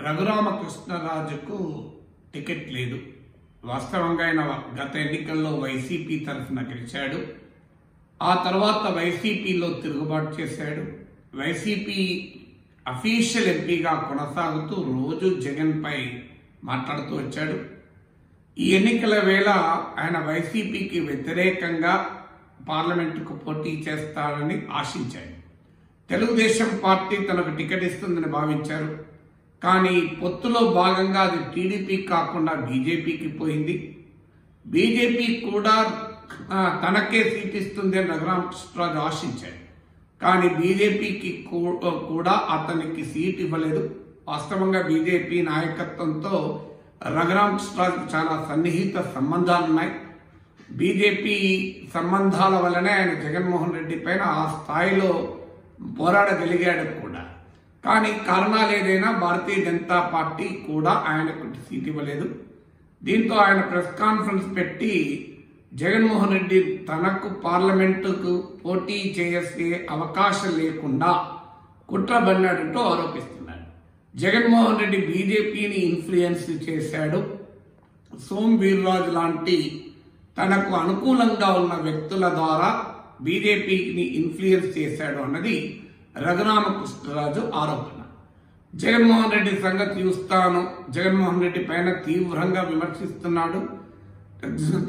రఘురామకృష్ణరాజుకు ticket లేదు. వాస్తవంగా ఆయన గత ఎన్నికల్లో వైసీపీ తరఫున గెలిచాడు. ఆ తర్వాత వైసీపీలో తిరుగుబాటు చేశాడు. వైసీపీ అఫీషియల్ ఎంపీగా కొనసాగుతూ రోజు జగన్పై మాట్లాడుతూ వచ్చాడు. ఈ ఎన్నికల వేళ ఆయన వైసీపీకి వ్యతిరేకంగా పార్లమెంటుకు పోటీ చేస్తాడని ఆశించాడు. తెలుగుదేశం పార్టీ తనకు టికెట్ ఇస్తుందని భావించారు. కానీ పొత్తులో భాగంగా అది టీడీపీ కాకుండా బీజేపీకి పోయింది. బీజేపీ కూడా తనకే సీట్ ఇస్తుంది అని రఘురామకృష్ణరాజు ఆశించాడు. కానీ బీజేపీకి కూడా అతనికి సీట్ ఇవ్వలేదు. వాస్తవంగా బీజేపీ నాయకత్వంతో రఘురామకృష్ణరాజుకు చాలా సన్నిహిత సంబంధాలున్నాయి. బీజేపీ సంబంధాల వల్లనే ఆయన జగన్మోహన్ రెడ్డి పైన ఆ స్థాయిలో పోరాడగలిగాడు కూడా. కానీ కారణాలు ఏదైనా భారతీయ జనతా పార్టీ కూడా ఆయనకు సీట్ ఇవ్వలేదు. దీంతో ఆయన ప్రెస్ కాన్ఫరెన్స్ పెట్టి జగన్మోహన్ రెడ్డి తనకు పార్లమెంటుకు పోటీ చేసే అవకాశం లేకుండా కుట్రబన్నాడంటూ ఆరోపిస్తున్నాడు. జగన్మోహన్ రెడ్డి బీజేపీని ఇన్ఫ్లుయెన్స్ చేశాడు. సోమ్ వీర్రాజు లాంటి తనకు అనుకూలంగా ఉన్న వ్యక్తుల ద్వారా బీజేపీని ఇన్ఫ్లుయెన్స్ చేశాడు అన్నది రఘురామకృష్ణరాజు ఆరోపణ. జగన్మోహన్ రెడ్డి సంగతి చూస్తాను, జగన్మోహన్ రెడ్డి పైన తీవ్రంగా విమర్శిస్తున్నాడు.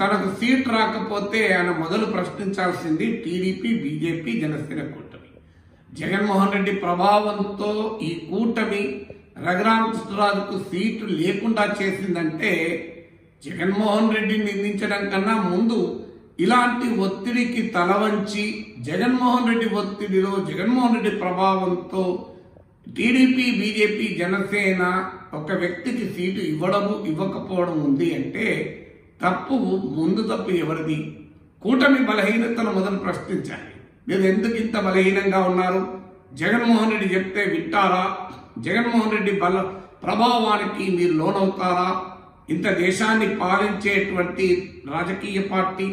తనకు సీట్ రాకపోతే ఆయన మొదలు ప్రశ్నించాల్సింది టీడీపీ, బీజేపీ, జనసేన కూటమి. జగన్మోహన్ రెడ్డి ప్రభావంతో ఈ కూటమి రఘురామకృష్ణరాజుకు సీటు లేకుండా చేసిందంటే జగన్మోహన్ రెడ్డిని నిందించడం కన్నా ముందు ఇలాంటి ఒత్తిడికి తలవంచి జగన్మోహన్ రెడ్డి ఒత్తిడిలో, జగన్మోహన్ రెడ్డి ప్రభావంతో టీడీపీ, బీజేపీ, జనసేన ఒక వ్యక్తికి సీటు ఇవ్వడము ఇవ్వకపోవడం ఉంది అంటే తప్పు ఎవరిది? కూటమి బలహీనతను మొదలు ప్రశ్నించాలి. మీరు ఎందుకు ఇంత బలహీనంగా ఉన్నారు? జగన్మోహన్ రెడ్డి చెప్తే వింటారా? జగన్మోహన్ రెడ్డి ప్రభావానికి మీరు లోనవుతారా? ఇంత దేశాన్ని పాలించేటువంటి రాజకీయ పార్టీ,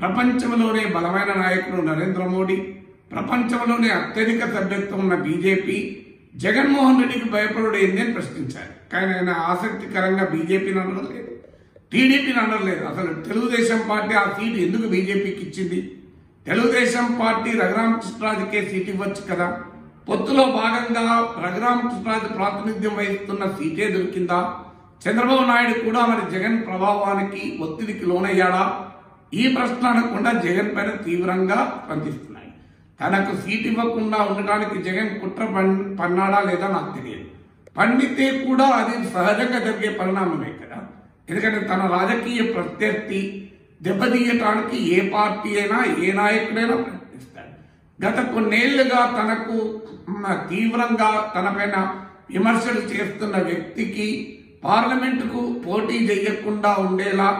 ప్రపంచంలోనే బలమైన నాయకుడు నరేంద్ర మోడీ, ప్రపంచంలోనే అత్యధిక సభ్యత్వం ఉన్న బీజేపీ జగన్మోహన్ రెడ్డికి భయపడు ఏందని ప్రశ్నించారు. కానీ ఆయన ఆసక్తికరంగా బీజేపీని అనలేదు, టీడీపీని అనలేదు. అసలు తెలుగుదేశం పార్టీ ఆ సీటు ఎందుకు బీజేపీకి ఇచ్చింది? తెలుగుదేశం పార్టీ రఘురామకృష్ణరాజుకే సీటు ఇవ్వచ్చు కదా. పొత్తులో భాగంగా రఘురామకృష్ణరాజు ప్రాతినిధ్యం వహిస్తున్న సీటే దొరికిందా? చంద్రబాబు నాయుడు కూడా మరి జగన్ ప్రభావానికి, ఒత్తిడికి లోనయ్యాడా? ఈ ప్రశ్న అనకుండా జగన్ పైన తీవ్రంగా స్పందిస్తున్నాయి. తనకు సీట్ ఇవ్వకుండా ఉండడానికి జగన్ కుట్ర పన్నాడా లేదా నాకు తెలియదు. పండితే కూడా అది సహజంగా జరిగే పరిణామమే కదా. ఎందుకంటే తన రాజకీయ ప్రత్యర్థి దెబ్బతీయటానికి ఏ పార్టీ అయినా, ఏ నాయకుడైనా ప్రయత్నిస్తాడు. గత కొన్నేళ్లుగా తనకు తీవ్రంగా తనపైన విమర్శలు చేస్తున్న వ్యక్తికి పార్లమెంటుకు పోటీ చేయకుండా ఉండేలా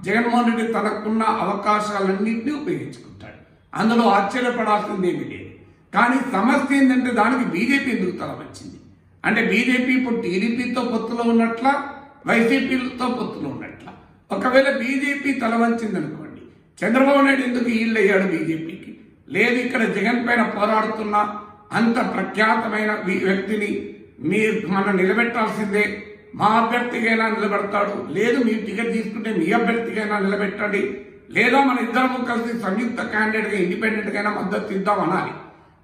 జగన్మోహన్ రెడ్డి తనకున్న అవకాశాలన్నింటినీ ఉపయోగించుకుంటాడు. అందులో ఆశ్చర్యపడాల్సిందేమీ లేదు. కానీ సమస్య ఏంటంటే దానికి బీజేపీ ఎందుకు తల వచ్చింది అంటే బీజేపీ ఇప్పుడు టీడీపీతో పొత్తులో ఉన్నట్ల, వైసీపీతో పొత్తులో ఉన్నట్ల. ఒకవేళ బీజేపీ తల వంచింది అనుకోండి, చంద్రబాబు నాయుడు ఎందుకు ఈళ్ళు అయ్యాడు బీజేపీకి? లేదు, ఇక్కడ జగన్ పైన పోరాడుతున్న అంత ప్రఖ్యాతమైన వ్యక్తిని మనం నిలబెట్టాల్సిందే, మా అభ్యర్థికైనా నిలబెడతాడు, లేదు మీరు టికెట్ తీసుకుంటే మీ అభ్యర్థికైనా నిలబెట్టండి, లేదా మన ఇద్దరము కలిసి సంయుక్త క్యాండిడేట్గా ఇండిపెండెంట్గా అయినా మద్దతు ఇద్దాం అనాలి.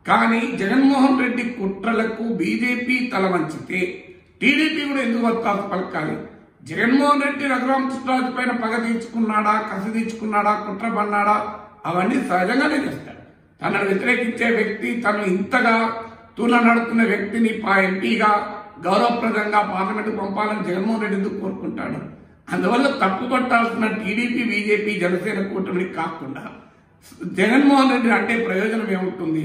కానీ జగన్మోహన్ రెడ్డి కుట్రలకు బీజేపీ తల వంచితే టీడీపీ కూడా ఎందుకు వత్తాసు పలకాలి? జగన్మోహన్ రెడ్డి రఘురామకృష్ణరాజు పైన పగ తీర్చుకున్నాడా, కసి తీర్చుకున్నాడా, కుట్ర పన్నాడా? అవన్నీ సహజంగానే చేస్తాడు. తనను వ్యతిరేకించే వ్యక్తి, తను ఇంతగా నడుతున్న వ్యక్తిని ఎంపీగా గౌరవప్రదంగా పార్లమెంటు పంపాలని జగన్మోహన్ రెడ్డి ఎందుకు కోరుకుంటాడు? అందువల్ల తప్పు పట్టాల్సిన టీడీపీ, బీజేపీ, జనసేన కూటమికి కాకుండా జగన్మోహన్ రెడ్డి అంటే ప్రయోజనం ఏముంటుంది?